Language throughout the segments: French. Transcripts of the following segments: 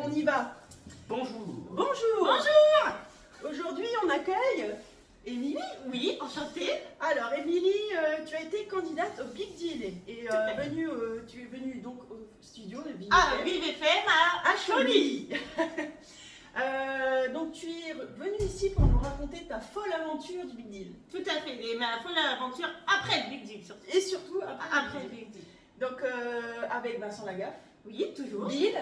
on y va. Bonjour. Bonjour. Bonjour. Aujourd'hui, on accueille Émilie. Oui, enchantée. Alors, Émilie, tu as été candidate au Big Deal et tu es venue donc au studio de Vive Ah, FM Vive FM à Chauny. Donc, tu es venue ici pour nous raconter ta folle aventure du Big Deal. Tout à fait, mais ma folle aventure après le Big Deal surtout. Et surtout Après le Big Deal. Donc, avec Vincent Lagaffe, Oui, toujours. Bill,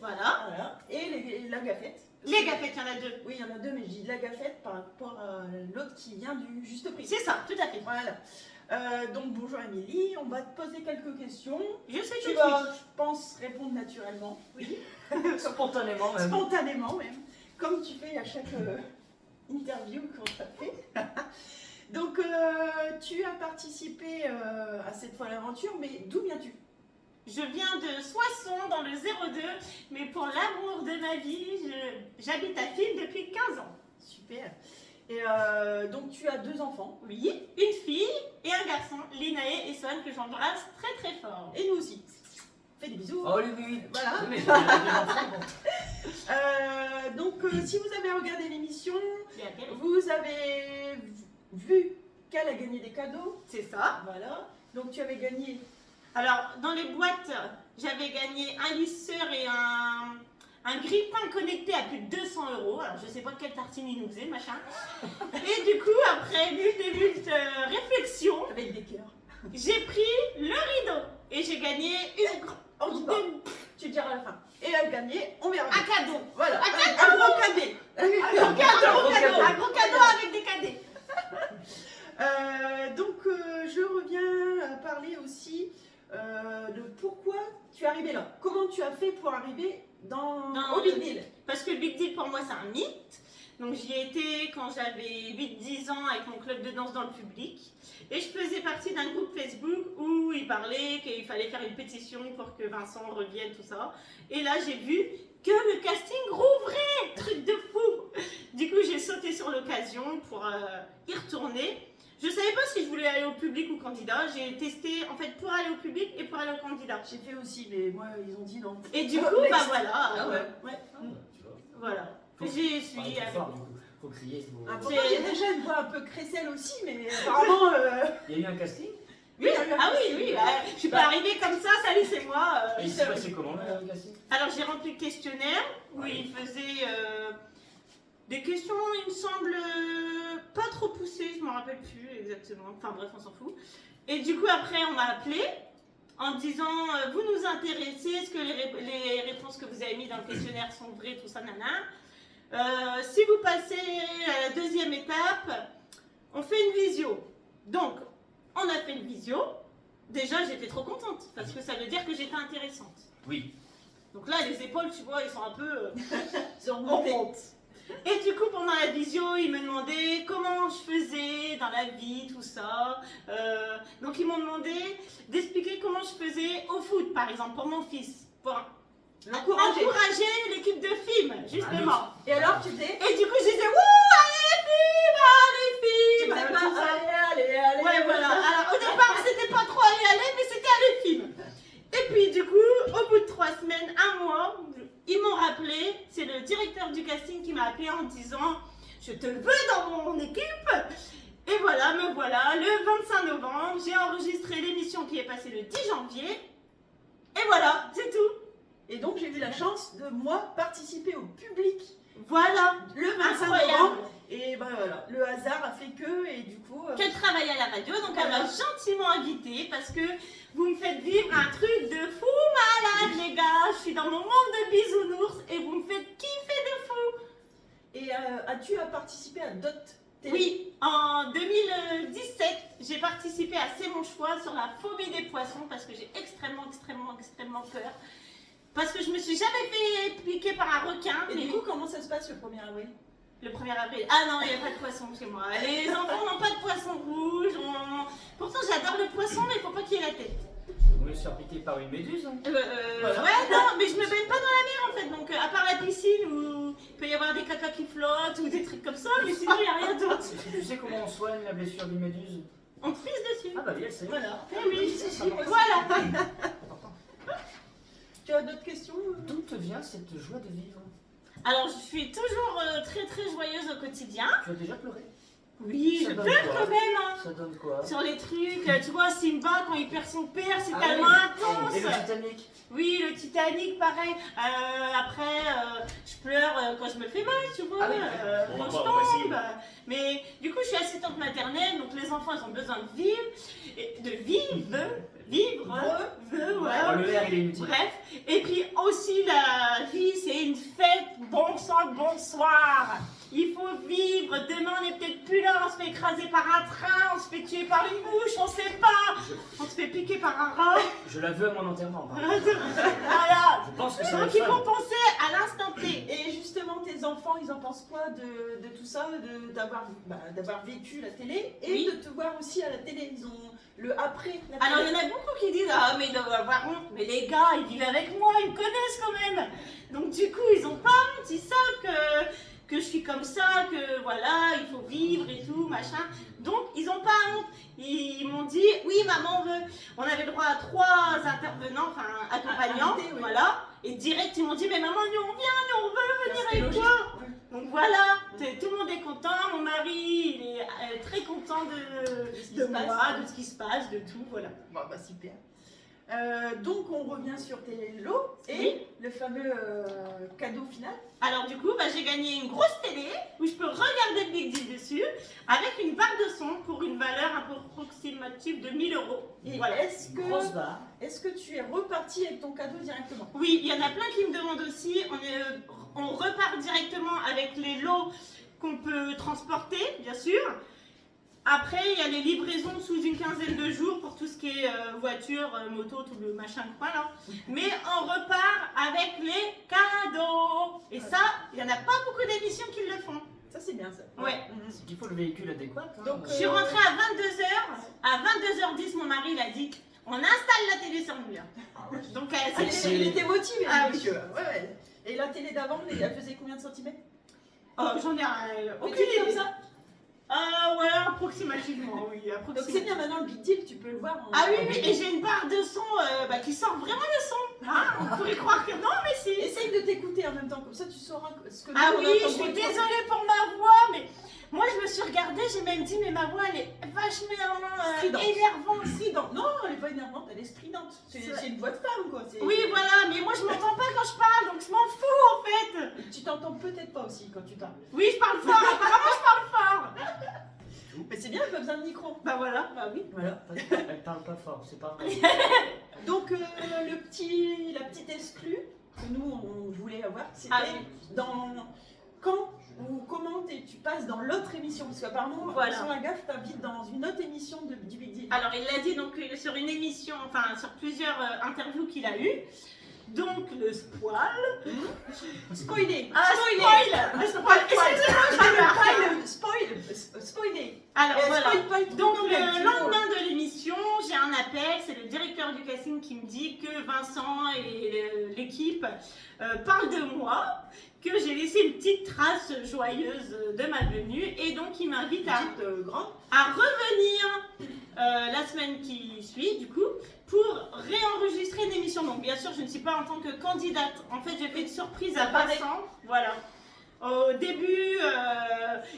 Voilà. voilà, et la Gaffette. Les gâteaux, il y en a deux. Oui, il y en a deux, mais je dis la Gaffette par rapport à l'autre qui vient du Juste Prix. C'est ça, tout à fait. Voilà. Donc bonjour Émilie, on va te poser quelques questions. Je sais Tu tout vas, de suite. je pense, répondre naturellement. Oui. Spontanément même. Spontanément même. Comme tu fais à chaque interview qu'on t'a fait. Donc tu as participé à cette folle aventure, mais d'où viens-tu? Je viens de Soissons dans le 02, mais pour l'amour de ma vie, j'habite à Fille depuis 15 ans. Super. Et donc tu as deux enfants. Oui, une fille et un garçon, Linae et Son, que j'embrasse très très fort. Et nous aussi. Fais des bisous. Oh oui. Voilà. Oui, mais j'ai des enfants, bon. Donc si vous avez regardé l'émission, Et à quel- vous avez vu qu'elle a gagné des cadeaux. C'est ça. Voilà. Donc tu avais gagné. Alors, dans les boîtes, j'avais gagné un lisseur et un grille-pain connecté à plus de 200 €. Alors, je sais pas quelle tartine il nous faisait, machin. Et du coup, après multiples réflexions, Avec des cœurs. j'ai pris le rideau et j'ai gagné On dit pas. Tu diras à la fin. Et elle a gagné, on verra. un cadeau. Voilà. Un Un gros cadet. Un gros cadeau avec des cadets. Donc je reviens à parler aussi de pourquoi tu es arrivé là. Comment tu as fait pour arriver au Big Deal? Parce que le Big Deal, pour moi, c'est un mythe. Donc, j'y ai été quand j'avais 8-10 ans avec mon club de danse dans le public. Et je faisais partie d'un groupe Facebook où il parlait qu'il fallait faire une pétition pour que Vincent revienne, tout ça. Et là, j'ai vu que le casting rouvrait. Truc de fou. Du coup, j'ai sauté sur l'occasion pour y retourner. Je savais pas si je voulais aller au public ou candidat. J'ai testé en fait pour aller au public et pour aller au candidat. J'ai fait aussi, mais moi ils ont dit non. Et du coup, Next. bah voilà. Ah ouais. Ah, tu vois. Voilà. Faut- J'y Pas suis trop avec. fort, du coup. Faut crier. Faut... Ah, pourtant, j'ai déjà une voix un peu crécelle aussi, mais apparemment. Il y a eu un casting. Oui, Ah oui, bah, je suis pas arrivée comme ça, salut, c'est moi. Et il s'est passé comment le casting? Alors j'ai rempli le questionnaire où Ouais. il faisait des questions, il me semble, pas trop poussées, je me rappelle plus exactement. Enfin bref, on s'en fout. Et du coup, après, on m'a appelé en disant vous nous intéressez, est-ce que les réponses que vous avez mises dans le questionnaire sont vraies, tout ça, nana. Si vous passez à la deuxième étape, on fait une visio. Donc, on a fait une visio. Déjà, j'étais trop contente parce que ça veut dire que j'étais intéressante. Oui. Donc là, les épaules, tu vois, ils sont un peu Ils ont en remonté. honte. Et du coup, pendant la visio, ils me demandaient comment je faisais dans la vie, tout ça. Donc, ils m'ont demandé d'expliquer comment je faisais au foot, par exemple, pour mon fils. Pour L'encourager. encourager l'équipe de FIM, justement. Et alors, tu disais. Et du coup, je disais, wouh, allez, Tu FIM, disais allez, pas, FIM. allez. Ouais, voilà. Alors, au départ, c'était pas trop aller, mais c'était aller film. Et puis, du coup, au bout de 3 semaines, 1 mois, ils m'ont rappelé. C'est le directeur du casting qui m'a appelé en disant je te veux dans mon équipe. Et voilà, me voilà. Le 25 novembre, j'ai enregistré l'émission qui est passée le 10 janvier. Et voilà, c'est tout. Et donc, j'ai eu la chance de, moi, participer au public Voilà. le 25 Incroyable. novembre. Et ben voilà, le hasard a fait que, et du coup. Je travaille à la radio, donc elle m'a gentiment invitée parce que vous me faites vivre un truc de fou malade, les gars. Je suis dans mon monde de bisounours et vous me faites kiffer de fou. Et as-tu participé à d'autres télé? Oui, en 2017, j'ai participé à C'est mon choix sur la phobie des poissons parce que j'ai extrêmement peur. Parce que je me suis jamais fait piquer par un requin. Et mais du coup, comment ça se passe le 1er avril? le 1er avril. Ah non, il n'y a pas de poisson chez moi. Les enfants n'ont pas de poisson rouge. Pourtant, j'adore le poisson, mais il faut pas qu'il y ait la tête. Vous voulez se faire piquer par une méduse? Hein? Voilà. Ouais, non, mais je me baigne pas dans la mer en fait. Donc, à part la piscine où il peut y avoir des cacas qui flottent ou des trucs comme ça, mais sinon, il n'y a rien d'autre. Est-ce que tu sais comment on soigne la blessure d'une méduse? On pisse dessus. Ah bah oui, elle sait. Voilà. Eh oui, Ça marche. voilà. Important. Tu as d'autres questions? D'où te vient cette joie de vivre? Alors, je suis toujours très très joyeuse au quotidien. Tu as déjà pleuré? Oui, Ça je donne pleure quoi quand même. Hein. Ça donne quoi? Sur les trucs, tu vois, Simba quand il perd son père, c'est Ah tellement oui. intense. Et le Titanic? Oui, le Titanic, pareil. Après, je pleure quand je me fais mal, tu vois, Ah oui. quand je On va essayer. tombe. Mais du coup, je suis assistante maternelle, donc les enfants, ils ont besoin de vivre, Oh, le R, il est inutile. Bref, et puis aussi la vie, c'est une fête, bon sang, bonsoir. Il faut vivre, demain on n'est peut-être plus là, on se fait écraser par un train, on se fait tuer par une mouche, on sait pas, on se fait piquer par un rat. Je la veux à mon enterrement. Voilà. Je pense que ça va Donc être il fun. faut penser à l'instant T. Et justement, tes enfants, ils en pensent quoi de tout ça, d'avoir vécu la télé et Oui. de te voir aussi à la télé? Ils ont le après la Alors il télé. y en a beaucoup qui disent ah mais ils doivent avoir honte, mais les gars ils vivent avec moi, ils me connaissent quand même. Donc du coup ils ont pas honte, ils savent que je suis comme ça, que voilà il faut vivre et tout machin. Donc ils ont pas honte. Ils m'ont dit oui maman on avait le droit à 3 intervenants, enfin accompagnants, Invités, oui. voilà. Et direct ils m'ont dit mais maman nous on vient, nous on veut venir C'était avec logique. toi. Ouais. Donc voilà, tout le monde est content, mon mari il est très content ce qui de se passe. moi, de ce qui se passe, de tout, voilà. Bon, bah super. Donc on revient sur tes lots et Oui. le fameux cadeau final. Alors du coup, j'ai gagné une grosse télé où je peux regarder le Big Deal dessus avec une barre de son pour une valeur un peu approximative de 1 000 €. Et Voilà. est-ce Grosse barre. que tu es reparti avec ton cadeau directement? Oui, il y en a plein qui me demandent aussi. On repart directement avec les lots qu'on peut transporter, bien sûr. Après, il y a les livraisons sous une quinzaine de jours pour tout ce qui est voiture, moto, tout le machin quoi là. Mais on repart avec les cadeaux. Et ça, il n'y en a pas beaucoup d'émissions qui le font. Ça c'est bien ça. Ouais. Mhm. C'est qu'il faut le véhicule adéquat. Hein. Donc, Je suis rentrée à 22h. À 22h10, mon mari il a dit on installe la télé sur le mur. Donc, Ah, c'est- il était motivé, Ah oui. monsieur. Ouais, ouais. Et la télé d'avant, elle faisait combien de centimètres? oh, j'en ai aucune Petite idée. comme ça. Ah ouais, approximativement, oui. Donc c'est Approximativement. bien maintenant le Big Deal, tu peux le voir. En... Ah oui, oui, et j'ai une barre de son qui sort vraiment le son. Hein, on pourrait croire que non, mais si. Essaye de t'écouter en même temps, comme ça tu sauras ce que Ah nous, on oui, entend je suis pour toi. désolée pour ma voix, mais moi je me suis regardée, j'ai même dit, mais ma voix elle est vachement Stridente. énervante. Stridente. Non, elle est pas énervante, elle est stridente. C'est C'est- une voix de femme quoi. C'est- Oui, voilà, mais moi je m'entends pas quand je parle, donc je m'en fous en fait. Tu t'entends peut-être pas aussi quand tu parles. Oui, je parle fort, apparemment je parle fort. Mais c'est bien, elle pas besoin de micro. Bah voilà, bah oui. Voilà. Elle parle pas fort, c'est pas vrai. Donc la petite exclue que nous on voulait avoir, c'était Ah oui. dans quand ou comment tu passes dans l'autre émission, parce qu'apparemment Voilà. Vincent Lagaffe t'invite dans une autre émission du Big Deal. Alors il l'a dit donc sur une émission, enfin sur plusieurs interviews qu'il a eues. Donc le spoil. Spoiler. Ah, Spoiler. spoil. Le spoil. Spoiler. Alors voilà. Spoil pas le truc Donc quand même, le tu vois. lendemain de l'émission, j'ai un appel, c'est le directeur du casting qui me dit que Vincent et l'équipe parlent de moi, que j'ai laissé une petite trace joyeuse de ma venue et donc il m'invite Petite, grande. à revenir la semaine qui suit du coup pour réenregistrer une émission. Donc bien sûr je ne suis pas en tant que candidate, en fait j'ai fait une surprise à Pareil. Vincent, voilà. Au début,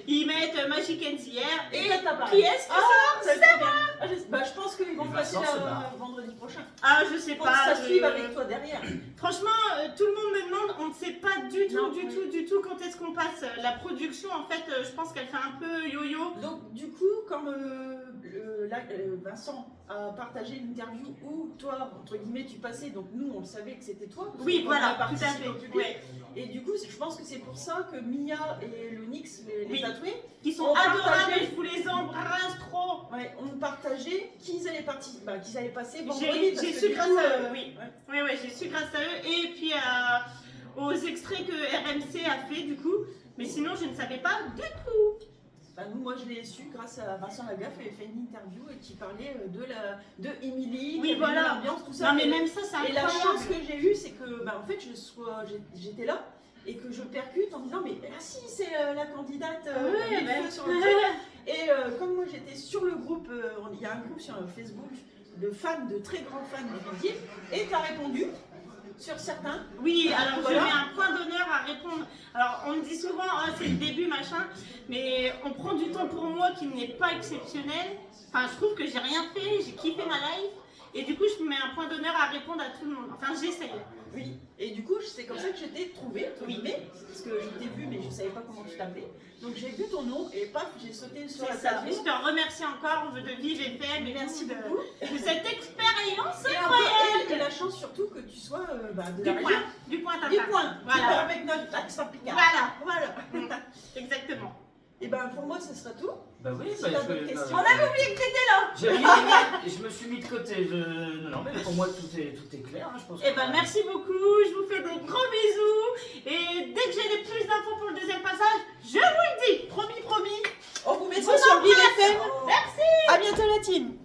ils mettent Magic and the Air Et et là, t'as parlé. qui est-ce que Ah, ça c'est bien. Ah, je pense qu'ils vont Et passer Vincent se là barre. vendredi prochain. Ah, je sais Faut pas. que ça je- suive avec toi derrière. Franchement, tout le monde me demande, on ne sait pas du tout, Non, du oui. tout, du tout quand est-ce qu'on passe. La production, en fait, je pense qu'elle fait un peu yo-yo. Donc du coup, comme Vincent a partagé l'interview où toi, entre guillemets, tu passais, donc nous on le savait que c'était toi. parce Oui, qu'on voilà, a tout à participé fait. au public. Ouais. Et du coup, je pense que c'est pour ça que Mia et le Nix, les Oui. tatoués, Qui sont On adorables, partageait. je vous les embrasse trop. ouais, ont partagé qu'ils allaient, qu'ils allaient passer vendredi. J'ai parce que su du grâce coup, à eux, oui. Oui, oui, j'ai su grâce à eux. Et puis aux extraits que RMC a fait, du coup. Mais sinon, je ne savais pas du tout. bah, nous, moi je l'ai su grâce à Vincent Lagaffe, il avait fait une interview et qui parlait de Emily, Oui, qui avait voilà. mis l'ambiance, tout ça. Non, mais même ça, c'est Et la incroyable. chance que j'ai eue, c'est que en fait, j'étais là et que je percute en disant mais ah si c'est la candidate Ouais, mille ben. feux sur le truc. Et comme moi j'étais sur le groupe, il y a un groupe sur Facebook de fans, de très grands fans de Big Deal, et tu as répondu sur certains. Oui, alors Voilà. je mets un point d'honneur à répondre. Alors on me dit souvent, ah, c'est le début, machin, mais on prend du temps pour moi qui n'est pas exceptionnel. Enfin, je trouve que j'ai rien fait, j'ai kiffé ma life, et du coup, je mets un point d'honneur à répondre à tout le monde. Enfin, j'essaye. Oui. Et du coup, c'est comme ça que je t'ai trouvé, entre guillemets, parce que je t'ai vu, mais je ne savais pas comment tu t'appelais. Donc j'ai vu ton nom et paf, j'ai sauté sur la C'est ça. table. Je te remercie encore de Vive FM et Merci de, beaucoup. de cette expérience Et, incroyable. et la chance surtout que tu sois de la Du région. point, du point à Du table. point. Voilà. Avec notre accent picard. Voilà. Voilà. Exactement. Et ben pour moi, ce sera tout. Bah oui, Si bah, t'as je- d'autres non, questions. je- On avait oublié que t'étais là. je me suis mis de côté. Non, mais pour moi, tout est clair. Hein, je pense. Eh ben merci beaucoup, je vous fais des gros bisous. Et dès que j'ai des plus d'infos pour le deuxième passage, je vous le dis. Promis, promis. On vous met Vous ça sur embrasse. Vive FM. Merci. À bientôt la team.